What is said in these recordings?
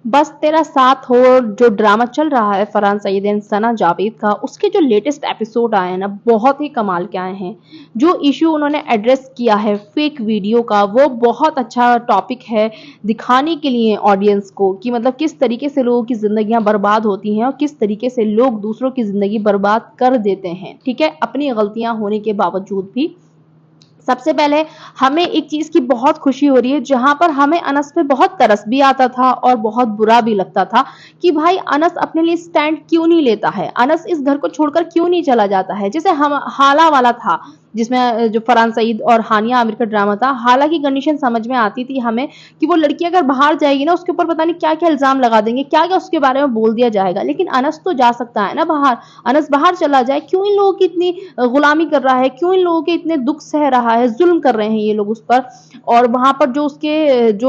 बस तेरा साथ हो जो ड्रामा चल रहा है फरहान सईद एंड सना जावेद का, उसके जो लेटेस्ट एपिसोड आए हैं ना, बहुत ही कमाल के आए हैं। जो इशू उन्होंने एड्रेस किया है फेक वीडियो का, वो बहुत अच्छा टॉपिक है दिखाने के लिए ऑडियंस को कि मतलब किस तरीके से लोगों की जिंदगियां बर्बाद होती हैं और किस तरीके से लोग दूसरों की जिंदगी बर्बाद कर देते हैं, ठीक है, अपनी गलतियां होने के बावजूद भी। सबसे पहले हमें एक चीज की बहुत खुशी हो रही है, जहां पर हमें अनस पे बहुत तरस भी आता था और बहुत बुरा भी लगता था कि भाई अनस अपने लिए स्टैंड क्यों नहीं लेता है, अनस इस घर को छोड़कर क्यों नहीं चला जाता है। जैसे हम हाला वाला था जिसमें जो फरहान सईद और हानिया आमिर का ड्रामा था, हालांकि कंडीशन समझ में आती थी हमें कि वो लड़की अगर बाहर जाएगी ना, उसके ऊपर पता नहीं क्या क्या इल्जाम लगा देंगे, क्या क्या उसके बारे में बोल दिया जाएगा, लेकिन अनस तो जा सकता है ना बाहर। अनस बाहर चला जाए, क्यों इन लोगों की इतनी गुलामी कर रहा है, क्यों इन लोगों के इतने दुख सह रहा है, जुल्म कर रहे हैं ये लोग उस पर। और वहां पर जो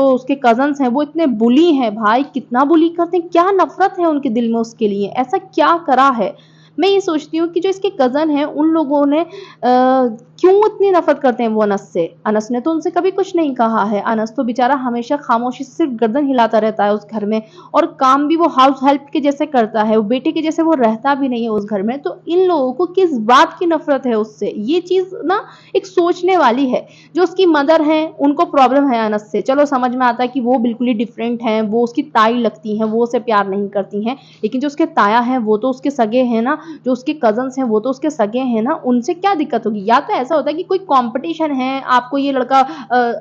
उसके कजन्स हैं वो इतने बुली हैं भाई, कितना बुली करते हैं, क्या नफरत है उनके दिल में उसके लिए, ऐसा क्या करा है। मैं ये सोचती हूँ कि जो इसके कजन हैं उन लोगों ने क्यों इतनी नफरत करते हैं वो अनस से। अनस ने तो उनसे कभी कुछ नहीं कहा है, अनस तो बेचारा हमेशा खामोशी से सिर्फ गर्दन हिलाता रहता है उस घर में, और काम भी वो हाउस हेल्प के जैसे करता है, वो बेटे के जैसे वो रहता भी नहीं है उस घर में। तो इन लोगों को किस बात की नफरत है उससे, ये चीज ना एक सोचने वाली है। जो उसकी मदर हैं उनको प्रॉब्लम है अनस से, चलो समझ में आता है कि वो बिल्कुल ही डिफरेंट हैं, वो उसकी ताई लगती हैं, वो उसे प्यार नहीं करती हैं, लेकिन जो उसके ताया हैं वो तो उसके सगे हैं ना, जो उसके कजन्स हैं वो तो उसके सगे हैं ना, उनसे क्या दिक्कत होगी। या तो ऐसा होता है कि कोई कंपटीशन है, आपको ये लड़का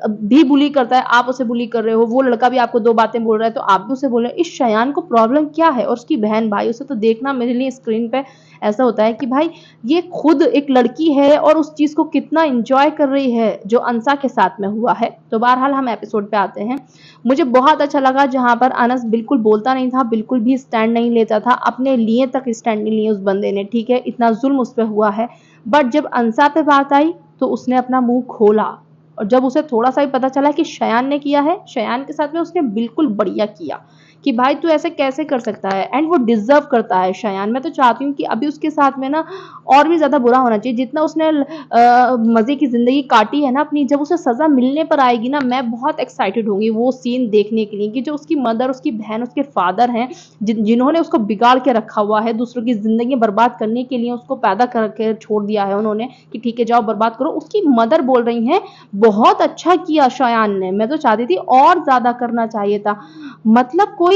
भी बुली करता है, आप उसे बुली कर रहे हो, वो लड़का भी आपको दो बातें बोल रहा है तो आप भी उसे बोल रहे हो। इस शयान को प्रॉब्लम क्या है, और उसकी बहन भाई, उसे तो देखना मेरे लिए स्क्रीन पे ऐसा होता है कि भाई ये खुद एक लड़की है और उस चीज को कितना एंजॉय कर रही है जो अंसा के साथ में हुआ है। तो बहरहाल हम एपिसोड पे आते हैं। मुझे बहुत अच्छा लगा जहां पर अनस बिल्कुल बोलता नहीं था, बिल्कुल भी स्टैंड नहीं लेता था, अपने लिए तक स्टैंड नहीं लिया उस बंदे ने, ठीक है, इतना जुल्म उस पर हुआ है। बट जब अंसा पे बात आई तो उसने अपना मुंह खोला, और जब उसे थोड़ा सा भी पता चला कि शयान ने किया है, शयान के साथ में उसने बिल्कुल बढ़िया किया कि भाई तू ऐसे कैसे कर सकता है, एंड वो डिजर्व करता है शयान। मैं तो चाहती हूँ कि अभी उसके साथ में ना और भी ज्यादा बुरा होना चाहिए, जितना उसने मजे की जिंदगी काटी है ना अपनी, जब उसे सजा मिलने पर आएगी ना, मैं बहुत एक्साइटेड होंगी वो सीन देखने के लिए कि जो उसकी मदर, उसकी बहन, उसके फादर हैं जिन्होंने उसको बिगाड़ के रखा हुआ है, दूसरों की जिंदगी बर्बाद करने के लिए उसको पैदा करके छोड़ दिया है उन्होंने कि ठीक है जाओ बर्बाद करो, उसकी मदर बोल रही हैं बहुत अच्छा किया शयान ने। मैं तो चाहती थी और ज्यादा करना चाहिए था। मतलब कोई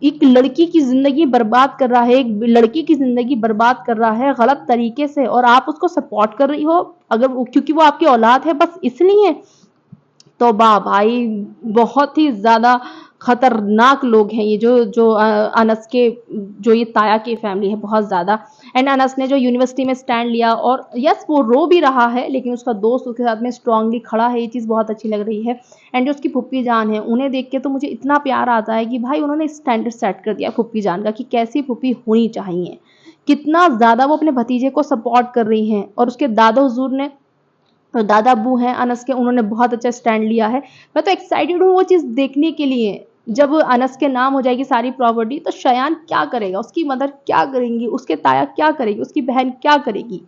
एक लड़की की जिंदगी बर्बाद कर रहा है, एक लड़की की जिंदगी बर्बाद कर रहा है गलत तरीके से, और आप उसको सपोर्ट कर रही हो, अगर क्योंकि वो आपकी औलाद है बस इसलिए। तो वाह भाई, बहुत ही ज्यादा खतरनाक लोग हैं ये जो जो अनस के, जो ये ताया की फैमिली है, बहुत ज्यादा। एंड अनस ने जो यूनिवर्सिटी में स्टैंड लिया, और यस वो रो भी रहा है लेकिन उसका दोस्त उसके साथ में स्ट्रांगली खड़ा है, ये चीज़ बहुत अच्छी लग रही है। एंड जो उसकी फुप्पी जान है, उन्हें देख के तो मुझे इतना प्यार आता है कि भाई उन्होंने स्टैंडर्ड सेट कर दिया फुप्पी जान का कि कैसी फुप्पी होनी चाहिए, कितना ज़्यादा वो अपने भतीजे को सपोर्ट कर रही हैं। और उसके दादा हुजूर ने, तो दादा अब्बू हैं अनस के, उन्होंने बहुत अच्छा स्टैंड लिया है। मैं तो एक्साइटेड हूँ वो चीज़ देखने के लिए। जब अनस के नाम हो जाएगी सारी प्रॉपर्टी तो शयान क्या करेगा, उसकी मदर क्या करेंगी, उसके ताया क्या करेगी, उसकी बहन क्या करेगी।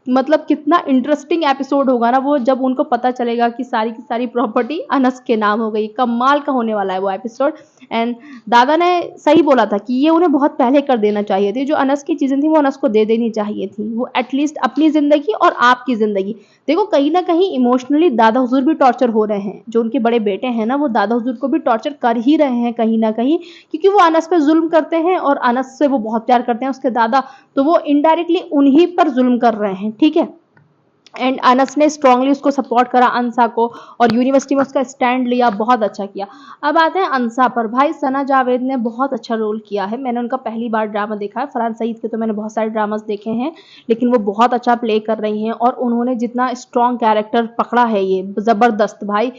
मतलब कितना इंटरेस्टिंग एपिसोड होगा ना वो, जब उनको पता चलेगा कि सारी की सारी प्रॉपर्टी अनस के नाम हो गई। कमाल का होने वाला है वो एपिसोड। एंड दादा ने सही बोला था कि ये उन्हें बहुत पहले कर देना चाहिए थी, जो अनस की चीजें थी वो अनस को दे देनी चाहिए थी, वो एटलीस्ट अपनी जिंदगी और आपकी जिंदगी। देखो कहीं ना कहीं इमोशनली दादा हुजूर भी टॉर्चर हो रहे हैं, जो उनके बड़े बेटे हैं ना वो दादा हुजूर को भी टॉर्चर कर ही रहे हैं कहीं ना कहीं, क्योंकि वो अनस पे जुल्म करते हैं और अनस से वो बहुत प्यार करते हैं उसके दादा, तो वो इनडायरेक्टली उन्हीं पर जुल्म कर रहे हैं, ठीक है। एंड अनस ने स्ट्रांगली उसको सपोर्ट करा अंसा को, और यूनिवर्सिटी में उसका स्टैंड लिया, बहुत अच्छा किया। अब आते हैं अंसा पर। भाई सना जावेद ने बहुत अच्छा रोल किया है, मैंने उनका पहली बार ड्रामा देखा है, फरहान सईद के तो मैंने बहुत सारे ड्रामास देखे हैं, लेकिन वो बहुत अच्छा प्ले कर रही हैं, और उन्होंने जितना स्ट्रॉन्ग कैरेक्टर पकड़ा है ये जबरदस्त भाई।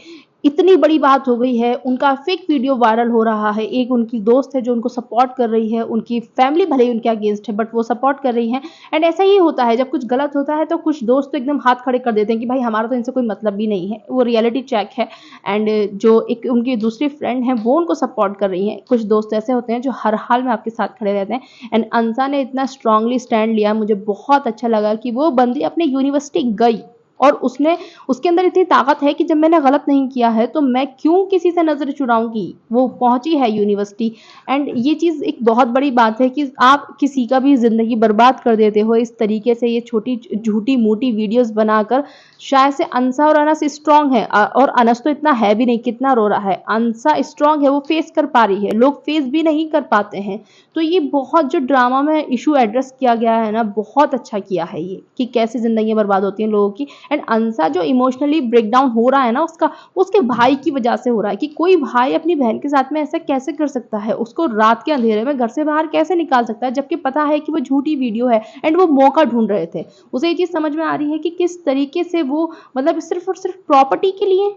इतनी बड़ी बात हो गई है, उनका फेक वीडियो वायरल हो रहा है, एक उनकी दोस्त है जो उनको सपोर्ट कर रही है, उनकी फैमिली भले ही उनके अगेंस्ट है बट वो सपोर्ट कर रही है। एंड ऐसा ही होता है जब कुछ गलत होता है तो कुछ दोस्त तो एकदम हाथ खड़े कर देते हैं कि भाई हमारा तो इनसे कोई मतलब भी नहीं है, वो रियलिटी चेक है। एंड जो एक उनकी दूसरी फ्रेंड है वो उनको सपोर्ट कर रही है। कुछ दोस्त ऐसे होते हैं जो हर हाल में आपके साथ खड़े रहते हैं, एंड अंसा ने इतना स्ट्रांगली स्टैंड लिया, मुझे बहुत अच्छा लगा कि वो बंदी अपने यूनिवर्सिटी गई, और उसके अंदर इतनी ताकत है कि जब मैंने गलत नहीं किया है तो मैं क्यों किसी से नजर चुराऊंगी। वो पहुंची है यूनिवर्सिटी। एंड ये चीज एक बहुत बड़ी बात है कि आप किसी का भी जिंदगी बर्बाद कर देते हो इस तरीके से, ये छोटी झूठी मोटी वीडियोस बनाकर। शायद से अंसा और अनस स्ट्रांग है, और अनस तो इतना है भी नहीं, कितना रो रहा है। अंसा स्ट्रांग है, वो फेस कर पा रही है, लोग फेस भी नहीं कर पाते हैं। तो ये बहुत जो ड्रामा में इशू एड्रेस किया गया है ना, बहुत अच्छा किया है ये, कि कैसे जिंदगी बर्बाद होती हैं लोगों की। एंड अंसा जो इमोशनली ब्रेकडाउन हो रहा है ना उसका, उसके भाई की वजह से हो रहा है। कि कोई भाई अपनी बहन के साथ में ऐसा कैसे कर सकता है, उसको रात के अंधेरे में घर से बाहर कैसे निकाल सकता है, जबकि पता है कि वो झूठी वीडियो है। एंड वो मौका ढूंढ रहे थे। उसे ये चीज समझ में आ रही है कि किस तरीके से वो, मतलब सिर्फ और सिर्फ प्रॉपर्टी के लिए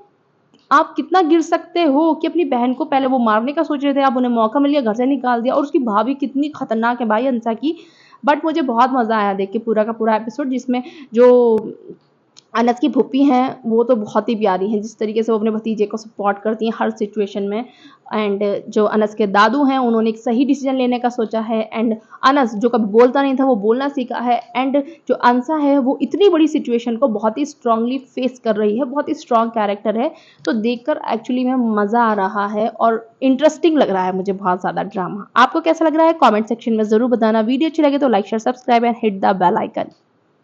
आप कितना गिर सकते हो, कि अपनी बहन को पहले वो मारने का सोच रहे थे, अब उन्हें मौका मिल गया, घर से निकाल दिया। और उसकी भाभी कितनी खतरनाक है भाई अंसा की। बट मुझे बहुत मजा आया देख के पूरा का पूरा एपिसोड, जिसमें जो अनस की फूफी हैं वो तो बहुत ही प्यारी हैं, जिस तरीके से वो अपने भतीजे को सपोर्ट करती हैं हर सिचुएशन में। एंड जो अनस के दादू हैं उन्होंने एक सही डिसीजन लेने का सोचा है। एंड अनस जो कभी बोलता नहीं था वो बोलना सीखा है। एंड जो अंसा है वो इतनी बड़ी सिचुएशन को बहुत ही स्ट्रांगली फेस कर रही है, बहुत ही स्ट्रांग कैरेक्टर है। तो देखकर एक्चुअली में मज़ा आ रहा है और इंटरेस्टिंग लग रहा है मुझे बहुत ज़्यादा ड्रामा। आपको कैसा लग रहा है कॉमेंट सेक्शन में ज़रूर बताना। वीडियो अच्छी लगे तो like share subscribe and hit the bell icon.